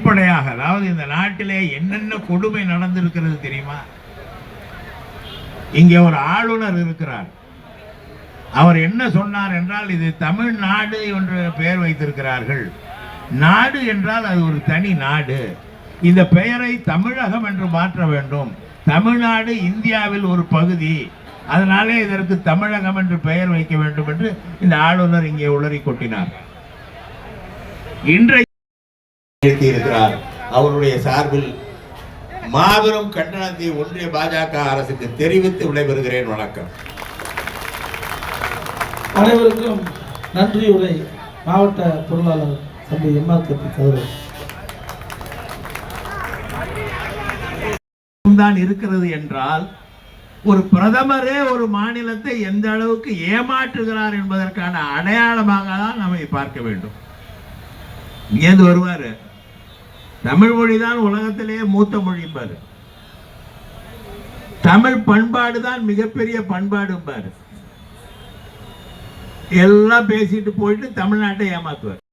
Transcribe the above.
வெளிப்படையாக, அதாவது இந்த நாட்டிலே என்னென்ன கொடுமை நடந்திருக்கிறது தெரியுமா? இங்கே ஒரு ஆளுநர் இருக்கிறார். அவர் என்ன சொன்னார் என்றால், இது தமிழ்நாடு என்று பெயர் வைத்திருக்கிறார்கள். நாடு என்றால் அது ஒரு தனி நாடு. இந்த பெயரை தமிழகம் என்று மாற்ற வேண்டும். தமிழ்நாடு இந்தியாவில் ஒரு பகுதி, அதனாலே இதற்கு தமிழகம் என்று பெயர் வைக்க வேண்டும் என்று இந்த ஆளுநர் இங்கே உளறி கொட்டினார். இன்றைக்கு இருக்கிறார். அவருடைய சார்பில் மாபெரும் கண்டனத்தை ஒன்றிய பாஜக அரசுக்கு தெரிவித்து விடைபெறுகிறேன். வணக்கம். அனைவருக்கும் நன்றி உரை மாவட்ட பொருளாளர் தம்பி எம்ஆர் அவர்கள் தான் இருக்கிறது என்றால், ஒரு பிரதமரே ஒரு மாநிலத்தை எந்த அளவுக்கு ஏமாற்றுகிறார் என்பதற்கான அடையாளமாக தான் நம்மை பார்க்க வேண்டும். இங்கேருந்து வருவாரு, தமிழ் மொழிதான் உலகத்திலேயே மூத்த மொழி பாரு, தமிழ் பண்பாடு தான் மிகப்பெரிய பண்பாடு பாரு, எல்லாம் பேசிட்டு போயிட்டு தமிழ்நாட்டை ஏமாத்துவார்.